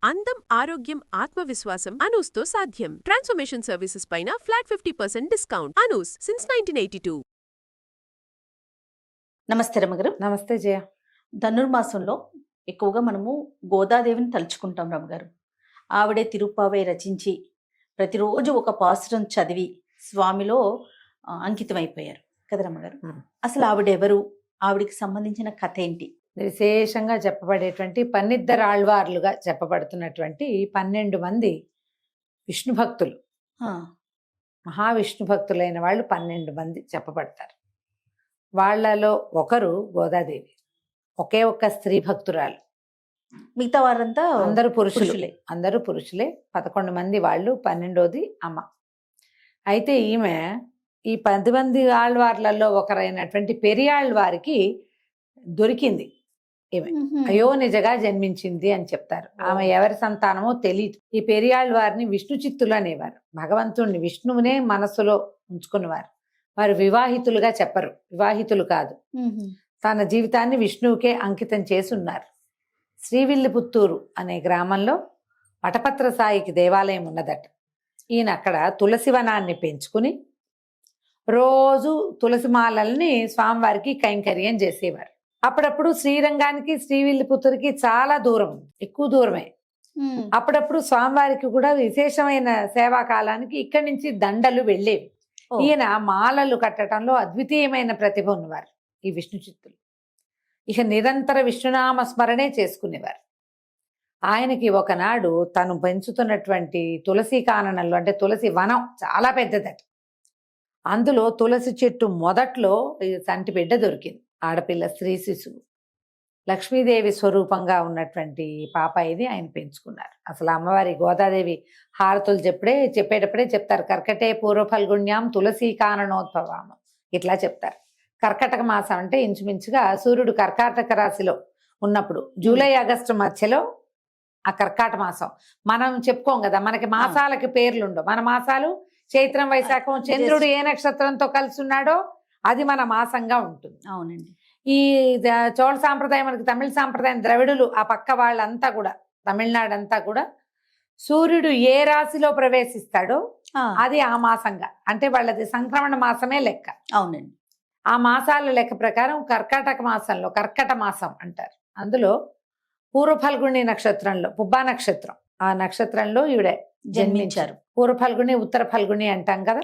అందం, ఆరోగ్యం, ఆత్మవిశ్వాసం అనూస్తో సాధ్యం. ట్రాన్స్ఫర్మేషన్ సర్వీసెస్ పైన ఫ్లాట్ 50% డిస్కౌంట్. అనూస్ సిన్స్ 1982. నమస్తే రమగారు. నమస్తే జయ. ధనుర్మాసంలో ఎక్కువగా మనము గోదాదేవిని తలుచుకుంటాం రమగారు. ఆవిడే తిరుప్పావై రచించి ప్రతిరోజు ఒక పాసురం చదివి స్వామిలో అంకితమైపోయారు కదా రమగారు. అసలు ఆవిడెవరు, ఆవిడికి సంబంధించిన కథ ఏంటి? విశేషంగా చెప్పబడేటువంటి పన్నిద్దరాళ్వార్లుగా చెప్పబడుతున్నటువంటి 12 మంది విష్ణు భక్తులు, మహావిష్ణు భక్తులైన వాళ్ళు 12 మంది చెప్పబడతారు. వాళ్ళలో ఒకరు గోదాదేవి, ఒకే ఒక్క స్త్రీ భక్తురాలు. మిగతా వారంతా అందరూ పురుషులే. అందరూ పురుషులే. 11 మంది వాళ్ళు, 12వది అమ్మ. అయితే ఈమె ఈ 10 మంది ఆళ్వార్లలో ఒకరైనటువంటి పెరియాళ్వారికి దొరికింది. ఈమె అయోనిజగా జన్మించింది అని చెప్తారు. ఆమె ఎవరి సంతానమో తెలియదు. ఈ పెరియాళ్వారిని విష్ణు చిత్తులు అనేవారు. భగవంతుణ్ణి, విష్ణువునే మనస్సులో ఉంచుకునేవారు. వారు వివాహితులుగా చెప్పరు, వివాహితులు కాదు. తన జీవితాన్ని విష్ణువుకే అంకితం చేసి ఉన్నారు. శ్రీవిల్లిపుత్తూరు అనే గ్రామంలో వటపత్ర సాయికి దేవాలయం ఉన్నదట. ఈయన అక్కడ తులసి వనాన్ని పెంచుకుని రోజు తులసి మాలల్ని స్వామివారికి కైంకర్యం చేసేవారు. అప్పుడప్పుడు శ్రీరంగానికి శ్రీవిల్లిపుత్తూరుకి చాలా దూరం, ఎక్కువ దూరమే. అప్పుడప్పుడు స్వామివారికి కూడా విశేషమైన సేవా కాలానికి ఇక్కడి నుంచి దండలు వెళ్ళేవి. ఈయన మాలలు కట్టడంలో అద్వితీయమైన ప్రతిభ ఉన్నవారు ఈ విష్ణు చిత్తులు. ఇక నిరంతర విష్ణునామ స్మరణే చేసుకునేవారు. ఆయనకి ఒకనాడు తను పెంచుతున్నటువంటి తులసి కాననంలో, అంటే తులసి వనం చాలా పెద్దదట, అందులో తులసి చెట్టు మొదట్లో సంటి బిడ్డ దొరికింది. ఆడపిల్ల, స్త్రీ శిశువు, లక్ష్మీదేవి స్వరూపంగా ఉన్నటువంటి పాప ఇది. ఆయన పెంచుకున్నారు. అసలు అమ్మవారి గోదాదేవి హారతులు చెప్పేటప్పుడే చెప్తారు, కర్కటే పూర్వ ఫల్గుణ్యాం తులసీ కాననోద్భవాము, ఇట్లా చెప్తారు. కర్కటక మాసం అంటే ఇంచుమించుగా సూర్యుడు కర్కాటక రాశిలో ఉన్నప్పుడు, జూలై ఆగస్టు మధ్యలో ఆ కర్కాట మాసం. మనం చెప్పుకోం కదా, మనకి మాసాలకి పేర్లుండవు. మన మాసాలు చైత్రం, వైశాఖం. చంద్రుడు ఏ నక్షత్రంతో కలిసి ఉన్నాడో అది మన మాసంగా ఉంటుంది. అవునండి. ఈ చోళ సాంప్రదాయం, మనకి తమిళ సాంప్రదాయం, ద్రవిడులు ఆ పక్క వాళ్ళంతా కూడా, తమిళనాడు అంతా కూడా సూర్యుడు ఏ రాశిలో ప్రవేశిస్తాడో అది ఆ మాసంగా, అంటే వాళ్ళది సంక్రమణ మాసమే లెక్క. అవునండి. ఆ మాసాల లెక్క ప్రకారం కర్కాటక మాసంలో, కర్కట మాసం అంటారు, అందులో పూర్వ ఫల్గుణి నక్షత్రంలో, పుబ్బా నక్షత్రం, ఆ నక్షత్రంలో ఈవిడ జన్మించారు. పూర్వ ఫల్గుణి, ఉత్తర ఫల్గుణి అంటాం కదా.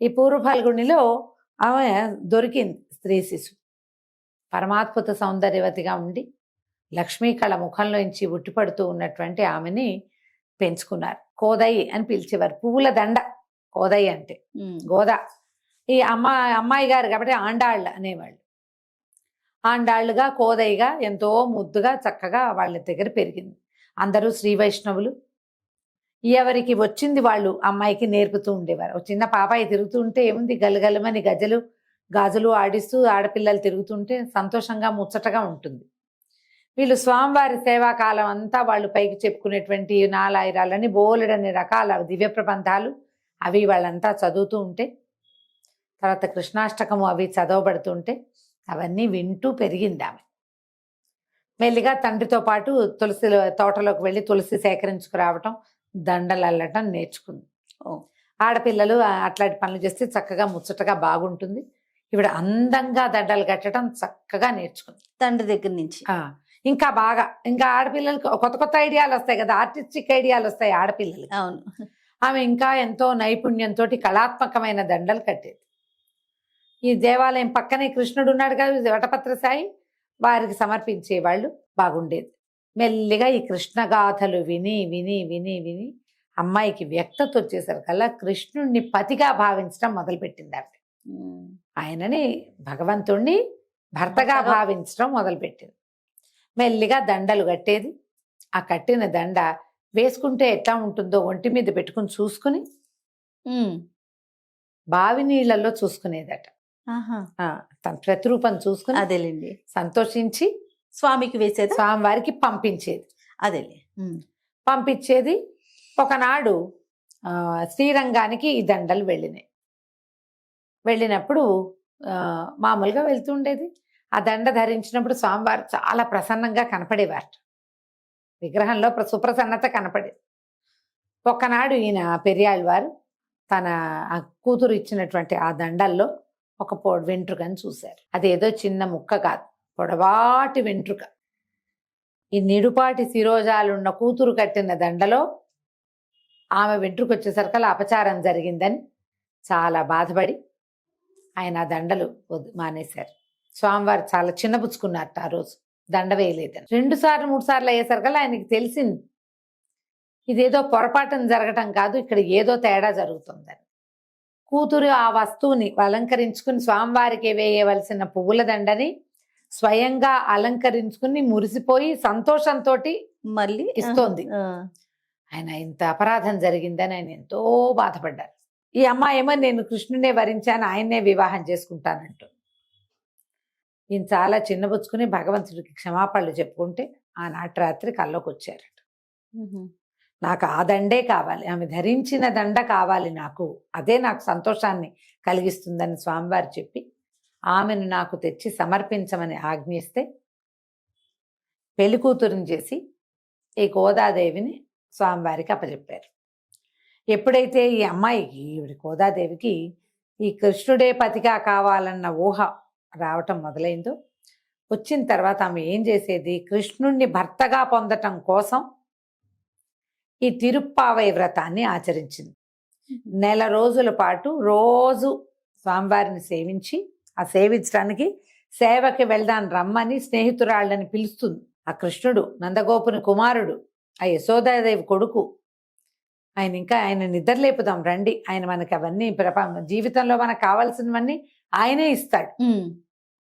ఈ పూర్వ ఫల్గుణిలో ఆమె దొరికింది స్త్రీ శిశు. పరమాద్భుత సౌందర్యవతిగా ఉండి లక్ష్మీ కళ ముఖంలోంచి ఉట్టిపడుతూ ఉన్నటువంటి ఆమెని పెంచుకున్నారు. కోదయి అని పిలిచేవారు. పువ్వుల దండ కోదయి అంటే గోదా. ఈ అమ్మాయి గారు కాబట్టి ఆండాళ్ళు అనేవాళ్ళు. ఆండాళ్ళుగా, కోదయిగా ఎంతో ముద్దుగా చక్కగా వాళ్ళ దగ్గర పెరిగింది. అందరూ శ్రీ వైష్ణవులు. ఎవరికి వచ్చింది వాళ్ళు అమ్మాయికి నేర్పుతూ ఉండేవారు. ఒక చిన్న పాపాయి తిరుగుతూ ఉంటే ఏముంది, గలగలమని గజలు గాజులు ఆడిస్తూ ఆడపిల్లలు తిరుగుతుంటే సంతోషంగా ముచ్చటగా ఉంటుంది. వీళ్ళు స్వామివారి సేవాకాలం అంతా వాళ్ళు పైకి చెప్పుకునేటువంటి నాలాయిరాలని బోలెడన్ని రకాల దివ్య ప్రబంధాలు అవి వాళ్ళంతా చదువుతూ ఉంటే, తర్వాత కృష్ణాష్టకము అవి చదవబడుతుంటే అవన్నీ వింటూ పెరిగింది ఆమె. మెల్లిగా తండ్రితో పాటు తులసి తోటలోకి వెళ్ళి తులసి సేకరించుకురావటం, దండలు అల్లటం నేర్చుకుంది. ఆడపిల్లలు అట్లాంటి పనులు చేస్తే చక్కగా ముచ్చటగా బాగుంటుంది. ఈవిడ అందంగా దండలు కట్టడం చక్కగా నేర్చుకుంది తండ్రి దగ్గర నుంచి. ఇంకా బాగా, ఇంకా ఆడపిల్లలకు కొత్త కొత్త ఐడియాలు వస్తాయి కదా, ఆర్టిస్టిక్ ఐడియాలు వస్తాయి ఆడపిల్లలు. అవును. ఆమె ఇంకా ఎంతో నైపుణ్యంతో కళాత్మకమైన దండలు కట్టేది. ఈ దేవాలయం పక్కనే కృష్ణుడు ఉన్నాడు కదా, వటపత్ర సాయి, వారికి సమర్పించేవాళ్ళు. బాగుండేది. మెల్లిగా ఈ కృష్ణగాథలు విని విని విని విని అమ్మాయికి వ్యక్తత వచ్చేసరికల్లా కృష్ణుణ్ణి పతిగా భావించడం మొదలుపెట్టింది ఆవిడ. ఆయనని, భగవంతుణ్ణి భర్తగా భావించడం మొదలుపెట్టింది. మెల్లిగా దండలు కట్టేది. ఆ కట్టిన దండ వేసుకుంటే ఎట్లా ఉంటుందో ఒంటి మీద పెట్టుకుని చూసుకుని బావి నీళ్ళల్లో చూసుకునేదట. తన ప్రతిరూపం చూసుకుని అదేలేండి సంతోషించి స్వామికి వేసేది, స్వామివారికి పంపించేది. అదేలే పంపించేది. ఒకనాడు శ్రీరంగానికి ఈ దండలు వెళ్ళినప్పుడు మామూలుగా వెళ్తుండేది. ఆ దండ ధరించినప్పుడు స్వామివారు చాలా ప్రసన్నంగా కనపడేవారు. విగ్రహంలో సుప్రసన్నత కనపడేది. ఒక్కనాడు ఈయన పెరియాళ్ళవారు తన ఆ కూతురు ఇచ్చినటువంటి ఆ దండల్లో ఒక వెంట్రుకని చూశారు. అదేదో చిన్న ముక్క కాదు, పొడవాటి వెంట్రుక. ఈ నిడుపాటి శిరోజాలున్న కూతురు కట్టిన దండలో ఆమె వెంట్రుక వచ్చేసరికల్లా అపచారం జరిగిందని చాలా బాధపడి ఆయన ఆ దండలు మానేశారు. స్వామివారు చాలా చిన్నపుచ్చుకున్నారట ఆ రోజు, దండ వేయలేదని. 2 సార్లు 3 సార్లు అయ్యేసరికల్లా ఆయనకి తెలిసింది ఇదేదో పొరపాటున జరగటం కాదు, ఇక్కడ ఏదో తేడా జరుగుతుందని. కూతురు ఆ వస్తువుని అలంకరించుకుని స్వామివారికి వేయవలసిన పువ్వుల దండని స్వయంగా అలంకరించుకుని మురిసిపోయి సంతోషంతో మళ్ళీ ఇస్తోంది. ఆయన ఇంత అపరాధం జరిగిందని ఆయన ఎంతో బాధపడ్డారు. ఈ అమ్మాయి ఏమో నేను కృష్ణునే వరించాను, ఆయన్నే వివాహం చేసుకుంటానంటూ. ఈయన చాలా చిన్నబుచ్చుకుని భగవంతుడికి క్షమాపణలు చెప్పుకుంటే ఆనాటి రాత్రి కల్లోకి వచ్చారట. నాకు ఆ దండే కావాలి, ఆమె ధరించిన దండ కావాలి, నాకు అదే నాకు సంతోషాన్ని కలిగిస్తుందని స్వామివారు చెప్పి ఆమెను నాకు తెచ్చి సమర్పించమని ఆజ్ఞిస్తే పెళ్లి కూతురుని చేసి ఈ గోదాదేవిని స్వామివారికి అప్పచెప్పారు. ఎప్పుడైతే ఈ అమ్మాయికి ఈవిడ గోదాదేవికి ఈ కృష్ణుడే పతిగా కావాలన్న ఊహ రావటం మొదలైందో, వచ్చిన తర్వాత ఆమె ఏం చేసేది, కృష్ణుణ్ణి భర్తగా పొందటం కోసం ఈ తిరుప్పావై వ్రతాన్ని ఆచరించింది. 1 రోజుల పాటు రోజు స్వామివారిని సేవించి, ఆ సేవించడానికి సేవకి వెళ్దాం రమ్మని స్నేహితురాళ్ళని పిలుస్తుంది. ఆ కృష్ణుడు నందగోపుని కుమారుడు, ఆ యశోదాదేవి కొడుకు, ఆయన నిద్రలేపుదాం రండి, ఆయన మనకి అవన్నీ జీవితంలో మనకు కావాల్సినవన్నీ ఆయనే ఇస్తాడు.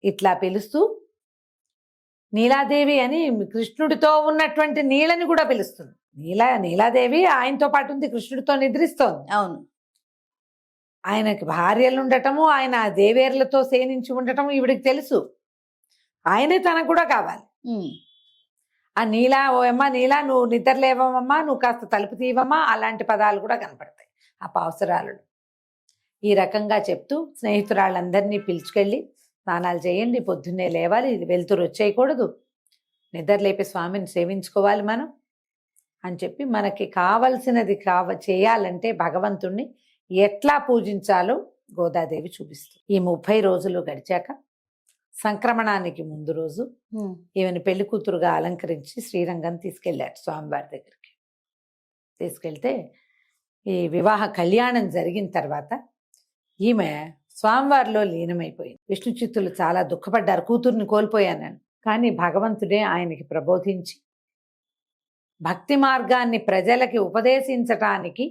ఇట్లా పిలుస్తూ నీలాదేవి అని కృష్ణుడితో ఉన్నటువంటి నీలని కూడా పిలుస్తుంది. నీలాదేవి ఆయనతో పాటు ఉంది, కృష్ణుడితో నిద్రిస్తోంది. అవును, ఆయనకి భార్యలు ఉండటము, ఆయన దేవేర్లతో సేనించి ఉండటము ఈవిడికి తెలుసు. ఆయనే తనకు కూడా కావాలి. ఆ నీలా, ఓ అమ్మ నీలా, నువ్వు నిద్రలేవమ్మా, నువ్వు కాస్త తలుపు తీవమ్మా, అలాంటి పదాలు కూడా కనపడతాయి ఆ పావుసరాలు. ఈ రకంగా చెప్తూ స్నేహితురాళ్ళందరినీ పిలుచుకెళ్ళి స్నానాలు చేయండి, పొద్దున్నే లేవాలి, వెలుతురు వచ్చేయకూడదు, నిద్రలేపి స్వామిని సేవించుకోవాలి మనం అని చెప్పి మనకి కావలసినది చేయాలంటే భగవంతుణ్ణి ఎట్లా పూజించాలో గోదాదేవి చూపిస్తుంది. ఈ 30 రోజులు గడిచాక సంక్రమణానికి ముందు రోజు ఈమెను పెళ్లి కూతురుగా అలంకరించి శ్రీరంగం తీసుకెళ్ళాడు స్వామివారి దగ్గరికి. తీసుకెళ్తే ఈ వివాహ కళ్యాణం జరిగిన తర్వాత ఈమె స్వామివారిలో లీనమైపోయింది. విష్ణు చిత్తులు చాలా దుఃఖపడ్డారు, కూతుర్ని కోల్పోయానని. కానీ భగవంతుడే ఆయనకి ప్రబోధించి భక్తి మార్గాన్ని ప్రజలకి ఉపదేశించటానికి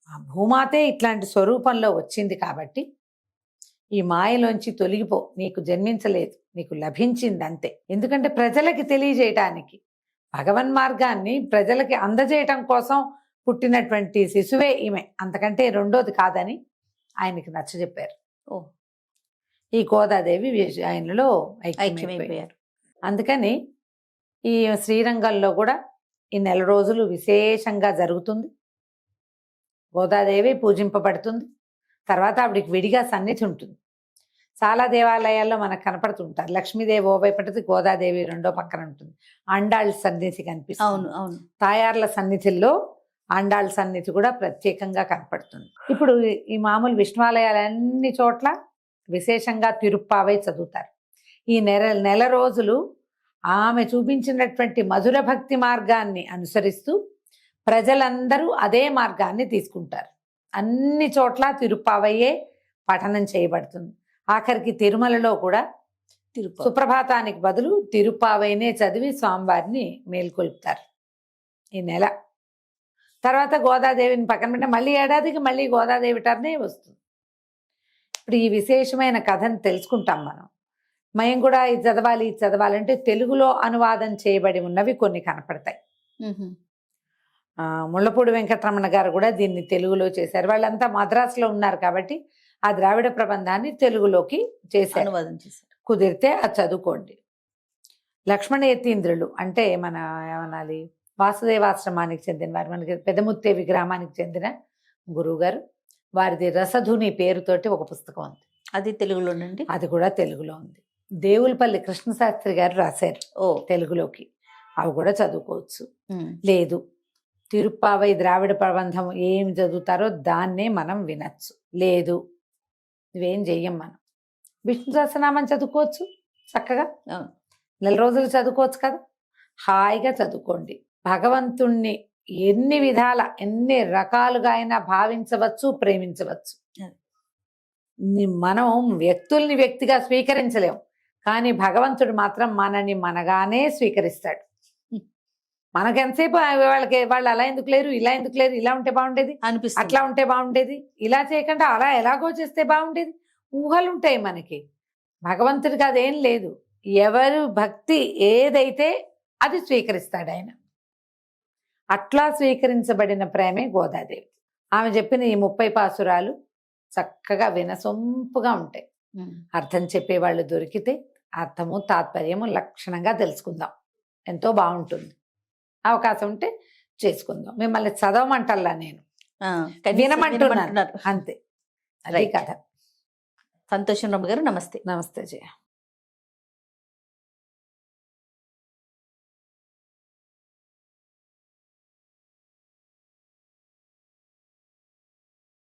ఆ భూమాతే ఇట్లాంటి స్వరూపంలో వచ్చింది కాబట్టి ఈ మాయలోంచి తొలగిపో, నీకు జన్మించలేదు, నీకు లభించింది అంతే. ఎందుకంటే ప్రజలకి తెలియజేయటానికి, భగవన్ మార్గాన్ని ప్రజలకి అందజేయటం కోసం పుట్టినటువంటి శిశువే ఈమె, అంతకంటే రెండోది కాదని ఆయనకి నచ్చజెప్పారు. ఈ గోదాదేవి ఆయనలో ఐక్యమైపోయారు. అందుకని ఈ శ్రీరంగంలో కూడా ఈ 1 రోజులు విశేషంగా జరుగుతుంది. గోదాదేవి పూజింపబడుతుంది. తర్వాత ఆవిడికి విడిగా సన్నిధి ఉంటుంది. చాలా దేవాలయాల్లో మనకు కనపడుతుంటారు. లక్ష్మీదేవి ఓ వైపు ఉంటుంది, గోదాదేవి రెండో పక్కన ఉంటుంది. ఆండాళ్ళ సన్నిధి కనిపిస్తుంది. అవును అవును. తాయార్ల సన్నిధిలో ఆండాళ్ళ సన్నిధి కూడా ప్రత్యేకంగా కనపడుతుంది. ఇప్పుడు ఈ మామూలు విష్ణువాలయాలన్ని చోట్ల విశేషంగా తిరుప్పావై చదువుతారు. ఈ 1 రోజులు ఆమె చూపించినటువంటి మధుర భక్తి మార్గాన్ని అనుసరిస్తూ ప్రజలందరూ అదే మార్గాన్ని తీసుకుంటారు. అన్ని చోట్ల తిరుప్పావయ్యే పఠనం చేయబడుతుంది. ఆఖరికి తిరుమలలో కూడా సుప్రభాతానికి బదులు తిరుప్పావైనే చదివి స్వామివారిని మేల్కొల్పుతారు ఈ నెల. తర్వాత గోదాదేవిని పక్కన పెట్టే మళ్ళీ ఏడాదికి మళ్ళీ గోదాదేవి టర్నే వస్తుంది. ఇప్పుడు ఈ విశేషమైన కథను తెలుసుకుంటాం మనం. మేము కూడా ఇది చదవాలంటే తెలుగులో అనువాదం చేయబడి ఉన్నవి కొన్ని కనపడతాయి. ముళ్ళపూడి వెంకటరమణ గారు కూడా దీన్ని తెలుగులో చేశారు. వాళ్ళంతా మద్రాసులో ఉన్నారు కాబట్టి ఆ ద్రావిడ ప్రబంధాన్ని తెలుగులోకి చేశారు, అనువాదం చేశారు. కుదిరితే అది చదువుకోండి. లక్ష్మణ యతీంద్రులు అంటే మన ఏమనాలి, వాసుదేవాశ్రమానికి చెందిన వారు, మనకి పెదముత్తేవి గ్రామానికి చెందిన గురువు గారు, వారిది రసధుని పేరుతోటి ఒక పుస్తకం ఉంది. అది తెలుగులోనండి? అది కూడా తెలుగులో ఉంది. దేవులపల్లి కృష్ణశాస్త్రి గారు రాశారు తెలుగులోకి. అవి కూడా చదువుకోవచ్చు. ఉమ్. లేదు తిరుప్పావై ద్రావిడ ప్రబంధం ఏం చదువుతారో దాన్నే మనం వినొచ్చు. లేదు ఇవేం చెయ్యం మనం. విష్ణు సహస్రనామం చదువుకోవచ్చు చక్కగా, అవును. 4 రోజులు చదువుకోవచ్చు కదా, హాయిగా చదువుకోండి. భగవంతుణ్ణి ఎన్ని విధాల ఎన్ని రకాలుగా అయినా భావించవచ్చు, ప్రేమించవచ్చు. మనం వ్యక్తుల్ని వ్యక్తిగా స్వీకరించలేం, కానీ భగవంతుడు మాత్రం మనని మనగానే స్వీకరిస్తాడు. మనకెంతసేపు వాళ్ళు అలా ఎందుకు లేరు, ఇలా ఎందుకు లేరు, ఇలా ఉంటే బాగుండేది, అనిపిస్తుంది. అట్లా ఉంటే బాగుండేది, ఇలా చేయకుండా అలా ఎలాగో చేస్తే బాగుండేది, ఊహలు ఉంటాయి మనకి. భగవంతుడికి అదేం లేదు. ఎవరు భక్తి ఏదైతే అది స్వీకరిస్తాడు ఆయన. అట్లా స్వీకరించబడిన ప్రేమే గోదాదేవి. ఆమె చెప్పిన ఈ 30 పాసురాలు చక్కగా వినసొంపుగా ఉంటాయి. ఉమ్. అర్థం చెప్పేవాళ్ళు దొరికితే అర్థము తాత్పర్యము లక్షణంగా తెలుసుకుందాం, ఎంతో బాగుంటుంది. అవకాశం ఉంటే చేసుకుందాం. మిమ్మల్ని చదవమంటల్లా నేను, ఆ, కనీసం వినమంటున్నాను వినమంటున్నారు. అంతే. అది Right. కథ. సంతోషం రమ్మ గారు. నమస్తే. నమస్తే జయ.